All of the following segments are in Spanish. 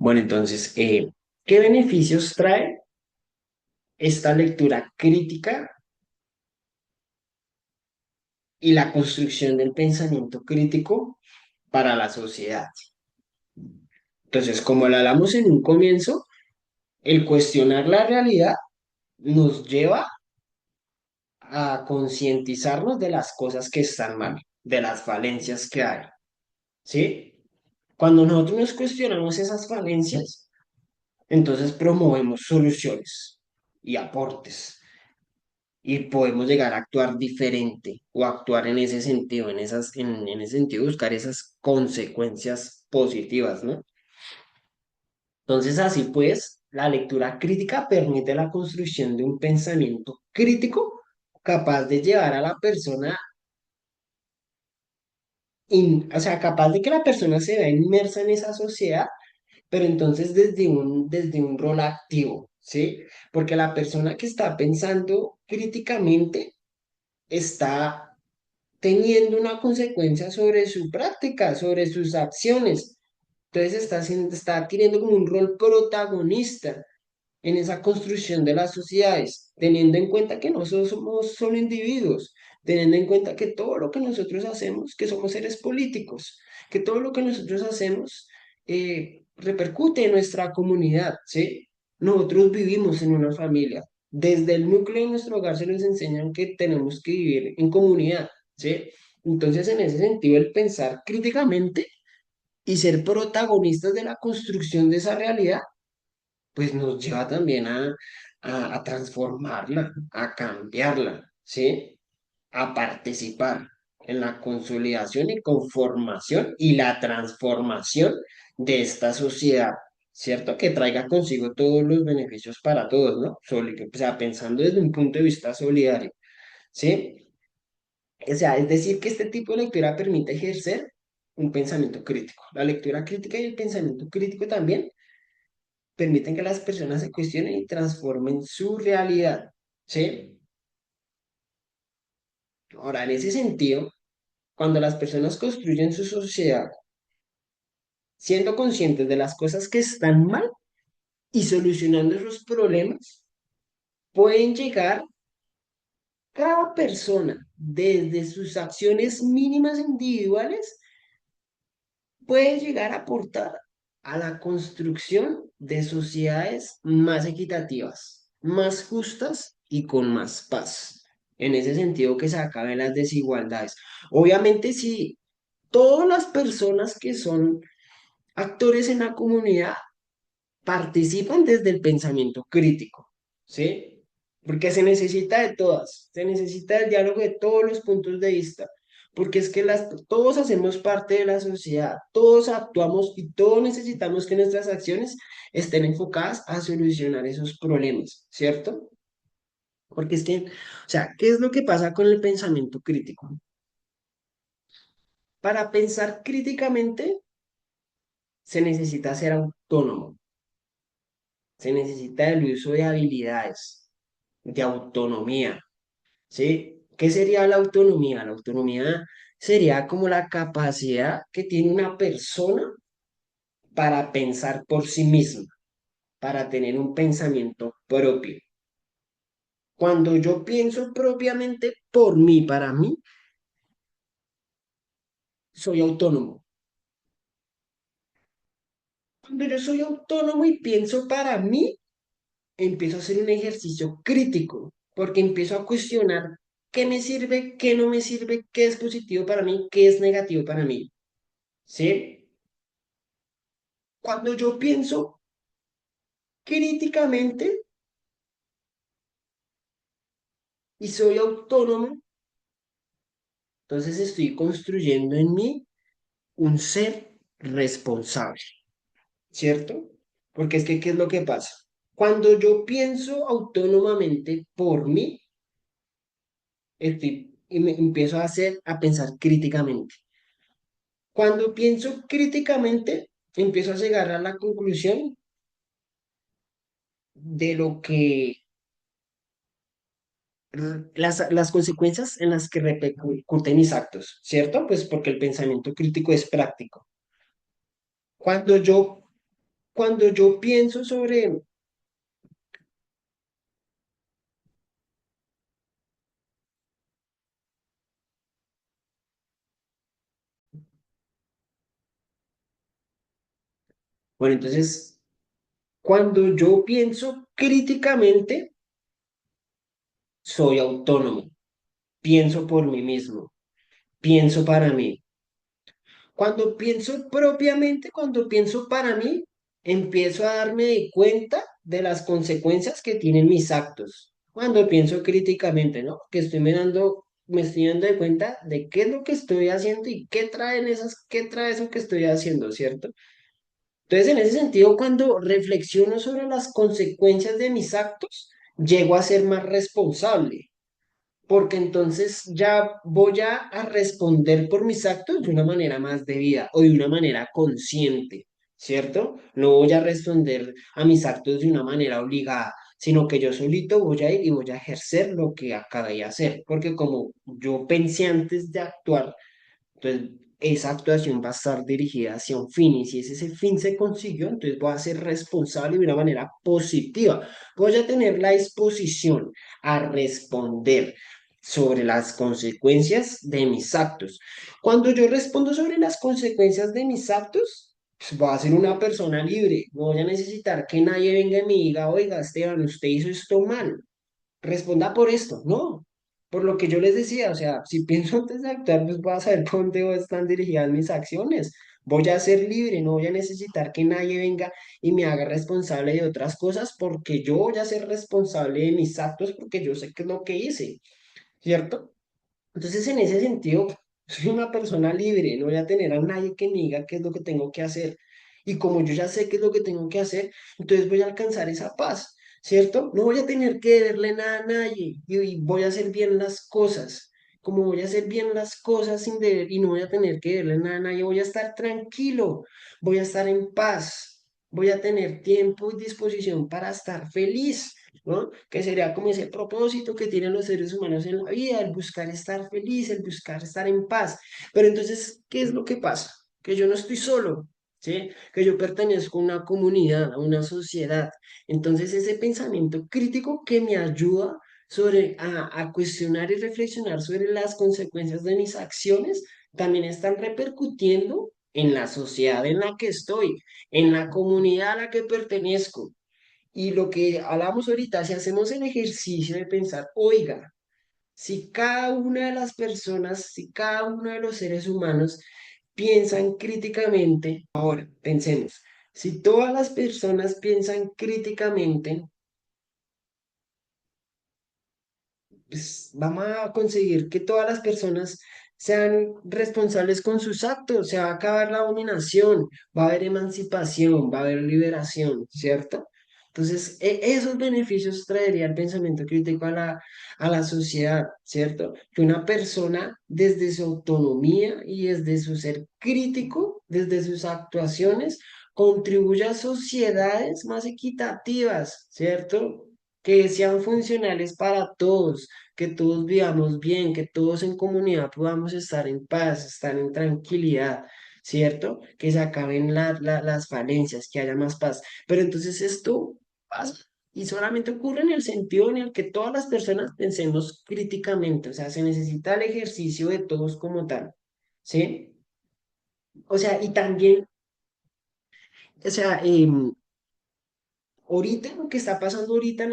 Bueno, entonces, ¿qué beneficios trae esta lectura crítica y la construcción del pensamiento crítico para la sociedad? Entonces, como lo hablamos en un comienzo, el cuestionar la realidad nos lleva a concientizarnos de las cosas que están mal, de las falencias que hay, ¿sí? Cuando nosotros nos cuestionamos esas falencias, entonces promovemos soluciones y aportes y podemos llegar a actuar diferente o actuar en ese sentido, en ese sentido, buscar esas consecuencias positivas, ¿no? Entonces, así pues, la lectura crítica permite la construcción de un pensamiento crítico capaz de llevar a la persona, o sea, capaz de que la persona se vea inmersa en esa sociedad, pero entonces desde un rol activo, ¿sí? Porque la persona que está pensando críticamente está teniendo una consecuencia sobre su práctica, sobre sus acciones. Entonces está adquiriendo como un rol protagonista en esa construcción de las sociedades, teniendo en cuenta que nosotros somos solo individuos, teniendo en cuenta que todo lo que nosotros hacemos, que somos seres políticos, que todo lo que nosotros hacemos repercute en nuestra comunidad, ¿sí? Nosotros vivimos en una familia. Desde el núcleo de nuestro hogar se nos enseñan que tenemos que vivir en comunidad, ¿sí? Entonces, en ese sentido, el pensar críticamente y ser protagonistas de la construcción de esa realidad pues nos lleva también a transformarla, a cambiarla, ¿sí? A participar en la consolidación y conformación y la transformación de esta sociedad, ¿cierto? Que traiga consigo todos los beneficios para todos, ¿no? O sea, pensando desde un punto de vista solidario, ¿sí? O sea, es decir, que este tipo de lectura permite ejercer un pensamiento crítico. La lectura crítica y el pensamiento crítico también permiten que las personas se cuestionen y transformen su realidad, ¿sí? Ahora, en ese sentido, cuando las personas construyen su sociedad siendo conscientes de las cosas que están mal y solucionando esos problemas, pueden llegar cada persona desde sus acciones mínimas individuales, puede llegar a aportar a la construcción de sociedades más equitativas, más justas y con más paz. En ese sentido, que se acaben las desigualdades. Obviamente, si todas las personas que son actores en la comunidad participan desde el pensamiento crítico, ¿sí? Porque se necesita de todas, se necesita el diálogo de todos los puntos de vista, porque es que todos hacemos parte de la sociedad, todos actuamos y todos necesitamos que nuestras acciones estén enfocadas a solucionar esos problemas, ¿cierto? Porque es que, o sea, ¿qué es lo que pasa con el pensamiento crítico? Para pensar críticamente se necesita ser autónomo, se necesita el uso de habilidades, de autonomía, ¿sí? ¿Qué sería la autonomía? La autonomía sería como la capacidad que tiene una persona para pensar por sí misma, para tener un pensamiento propio. Cuando yo pienso propiamente por mí, para mí, soy autónomo. Cuando yo soy autónomo y pienso para mí, empiezo a hacer un ejercicio crítico, porque empiezo a cuestionar qué me sirve, qué no me sirve, qué es positivo para mí, qué es negativo para mí. ¿Sí? Cuando yo pienso críticamente y soy autónomo, entonces estoy construyendo en mí un ser responsable, ¿cierto? Porque es que, ¿qué es lo que pasa? Cuando yo pienso autónomamente por mí, y me empiezo a pensar críticamente. Cuando pienso críticamente, empiezo a llegar a la conclusión de lo que las consecuencias en las que repercuten mis actos, ¿cierto? Pues porque el pensamiento crítico es práctico. Cuando yo cuando yo pienso sobre, bueno, entonces, cuando yo pienso críticamente, soy autónomo, pienso por mí mismo, pienso para mí. Cuando pienso propiamente, cuando pienso para mí, empiezo a darme de cuenta de las consecuencias que tienen mis actos. Cuando pienso críticamente, ¿no? Que me estoy dando de cuenta de qué es lo que estoy haciendo y qué trae eso que estoy haciendo, ¿cierto? Entonces, en ese sentido, cuando reflexiono sobre las consecuencias de mis actos, llego a ser más responsable porque entonces ya voy a responder por mis actos de una manera más debida o de una manera consciente, ¿cierto? No voy a responder a mis actos de una manera obligada, sino que yo solito voy a ir y voy a ejercer lo que acabé de hacer, porque como yo pensé antes de actuar, entonces, esa actuación va a estar dirigida hacia un fin y si ese fin se consiguió, entonces voy a ser responsable de una manera positiva. Voy a tener la disposición a responder sobre las consecuencias de mis actos. Cuando yo respondo sobre las consecuencias de mis actos, pues voy a ser una persona libre. No voy a necesitar que nadie venga y me diga, oiga, Esteban, usted hizo esto mal, responda por esto, no, por lo que yo les decía, o sea, si pienso antes de actuar, pues voy a saber por dónde están dirigidas mis acciones, voy a ser libre, no voy a necesitar que nadie venga y me haga responsable de otras cosas, porque yo voy a ser responsable de mis actos, porque yo sé qué es lo que hice, ¿cierto? Entonces, en ese sentido, soy una persona libre, no voy a tener a nadie que me diga qué es lo que tengo que hacer. Y como yo ya sé qué es lo que tengo que hacer, entonces voy a alcanzar esa paz, ¿cierto? No voy a tener que deberle nada a nadie y voy a hacer bien las cosas. Como voy a hacer bien las cosas sin deber y no voy a tener que deberle nada a nadie, voy a estar tranquilo, voy a estar en paz, voy a tener tiempo y disposición para estar feliz. ¿No? Que sería como ese propósito que tienen los seres humanos en la vida, el buscar estar feliz, el buscar estar en paz. Pero entonces, ¿qué es lo que pasa? Que yo no estoy solo, ¿sí? Que yo pertenezco a una comunidad, a una sociedad. Entonces, ese pensamiento crítico que me ayuda a cuestionar y reflexionar sobre las consecuencias de mis acciones, también están repercutiendo en la sociedad en la que estoy, en la comunidad a la que pertenezco. Y lo que hablamos ahorita, si hacemos el ejercicio de pensar, oiga, si cada una de las personas, si cada uno de los seres humanos piensan críticamente, ahora pensemos, si todas las personas piensan críticamente, pues vamos a conseguir que todas las personas sean responsables con sus actos, se va a acabar la dominación, va a haber emancipación, va a haber liberación, ¿cierto? Entonces, esos beneficios traería el pensamiento crítico a la sociedad, ¿cierto? Que una persona desde su autonomía y desde su ser crítico, desde sus actuaciones, contribuya a sociedades más equitativas, ¿cierto? Que sean funcionales para todos, que todos vivamos bien, que todos en comunidad podamos estar en paz, estar en tranquilidad, ¿cierto? Que se acaben las falencias, que haya más paz. Pero entonces esto pasa y solamente ocurre en el sentido en el que todas las personas pensemos críticamente, o sea, se necesita el ejercicio de todos como tal, ¿sí? O sea, y también, o sea, ahorita lo que está pasando ahorita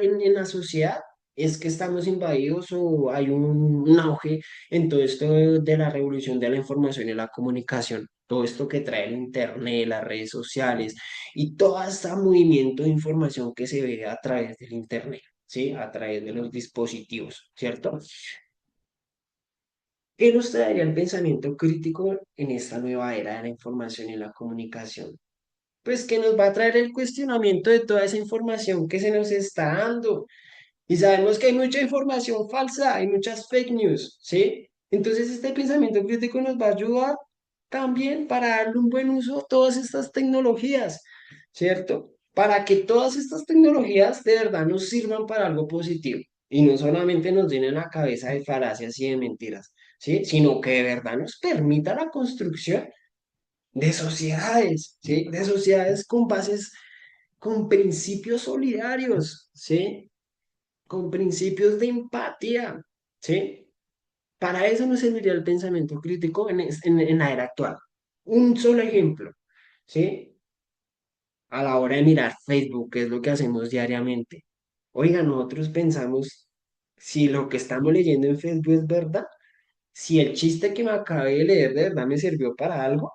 en la sociedad es que estamos invadidos o hay un auge en todo esto de la revolución de la información y la comunicación, todo esto que trae el internet, las redes sociales y todo este movimiento de información que se ve a través del internet, ¿sí? A través de los dispositivos, ¿cierto? ¿Qué nos traería el pensamiento crítico en esta nueva era de la información y la comunicación? Pues que nos va a traer el cuestionamiento de toda esa información que se nos está dando. Y sabemos que hay mucha información falsa, hay muchas fake news, ¿sí? Entonces este pensamiento crítico nos va a ayudar también para darle un buen uso a todas estas tecnologías, ¿cierto? Para que todas estas tecnologías de verdad nos sirvan para algo positivo y no solamente nos llenen la cabeza de falacias y de mentiras, ¿sí? Sino que de verdad nos permita la construcción de sociedades, ¿sí? De sociedades con bases, con principios solidarios, ¿sí? Con principios de empatía, ¿sí? Para eso nos serviría el pensamiento crítico en la era actual. Un solo ejemplo, ¿sí? A la hora de mirar Facebook, que es lo que hacemos diariamente. Oiga, nosotros pensamos si lo que estamos leyendo en Facebook es verdad, si el chiste que me acabé de leer de verdad me sirvió para algo,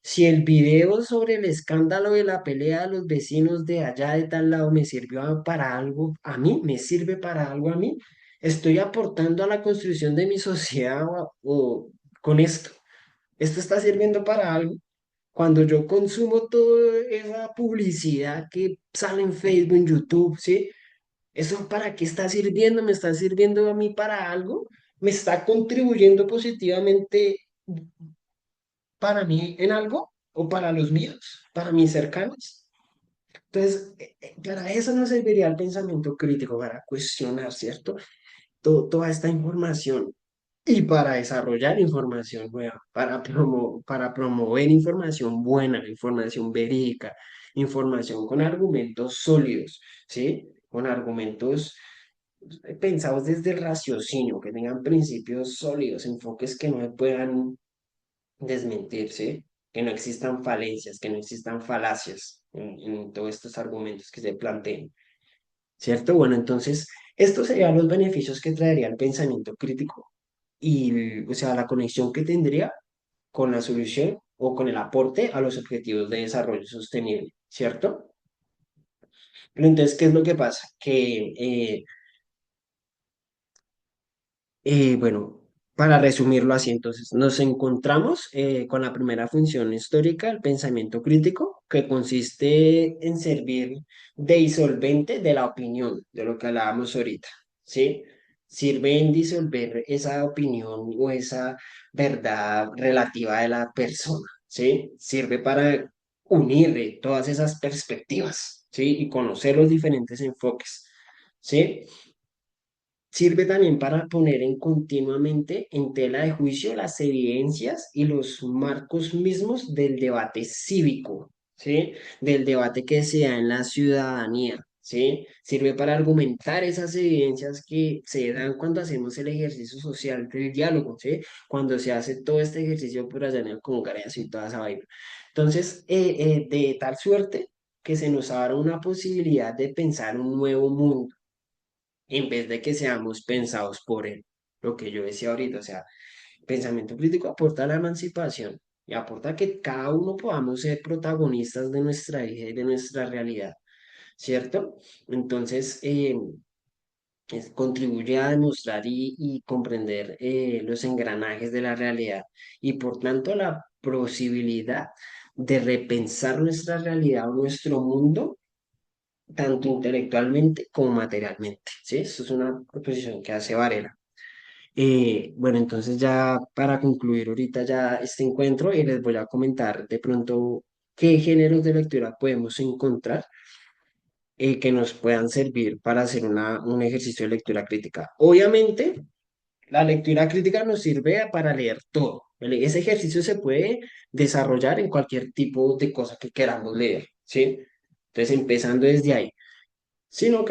si el video sobre el escándalo de la pelea de los vecinos de allá de tal lado me sirvió para algo a mí, me sirve para algo a mí, estoy aportando a la construcción de mi sociedad o con esto. Esto está sirviendo para algo. Cuando yo consumo toda esa publicidad que sale en Facebook, en YouTube, ¿sí? ¿Eso para qué está sirviendo? ¿Me está sirviendo a mí para algo? ¿Me está contribuyendo positivamente para mí en algo? ¿O para los míos? ¿Para mis cercanos? Entonces, para eso nos serviría el pensamiento crítico, para cuestionar, ¿cierto? Toda esta información y para desarrollar información nueva, para promover información buena, información verídica, información con argumentos sólidos, ¿sí? Con argumentos pensados desde el raciocinio, que tengan principios sólidos, enfoques que no me puedan desmentir, ¿sí? Que no existan falencias, que no existan falacias en todos estos argumentos que se planteen. ¿Cierto? Bueno, entonces, estos serían los beneficios que traería el pensamiento crítico y, o sea, la conexión que tendría con la solución o con el aporte a los objetivos de desarrollo sostenible, ¿cierto? Pero entonces, ¿qué es lo que pasa? Que bueno, para resumirlo así, entonces nos encontramos con la primera función histórica, el pensamiento crítico, que consiste en servir de disolvente de la opinión, de lo que hablábamos ahorita, ¿sí? Sirve en disolver esa opinión o esa verdad relativa de la persona, ¿sí? Sirve para unir todas esas perspectivas, ¿sí? Y conocer los diferentes enfoques, ¿sí? Sirve también para poner en continuamente en tela de juicio las evidencias y los marcos mismos del debate cívico, ¿sí? Del debate que se da en la ciudadanía, ¿sí? Sirve para argumentar esas evidencias que se dan cuando hacemos el ejercicio social del diálogo, ¿sí? Cuando se hace todo este ejercicio por allá en el Congreso y toda esa vaina. Entonces, de tal suerte que se nos abra una posibilidad de pensar un nuevo mundo en vez de que seamos pensados por él. Lo que yo decía ahorita, o sea, pensamiento crítico aporta a la emancipación y aporta a que cada uno podamos ser protagonistas de nuestra vida y de nuestra realidad, ¿cierto? Entonces, contribuye a demostrar y comprender los engranajes de la realidad y por tanto la posibilidad de repensar nuestra realidad o nuestro mundo tanto intelectualmente como materialmente, ¿sí? Eso es una proposición que hace Varela. Bueno, entonces ya para concluir ahorita ya este encuentro, les voy a comentar de pronto qué géneros de lectura podemos encontrar que nos puedan servir para hacer un ejercicio de lectura crítica. Obviamente, la lectura crítica nos sirve para leer todo, ¿vale? Ese ejercicio se puede desarrollar en cualquier tipo de cosa que queramos leer, ¿sí? Entonces, empezando desde ahí. Sino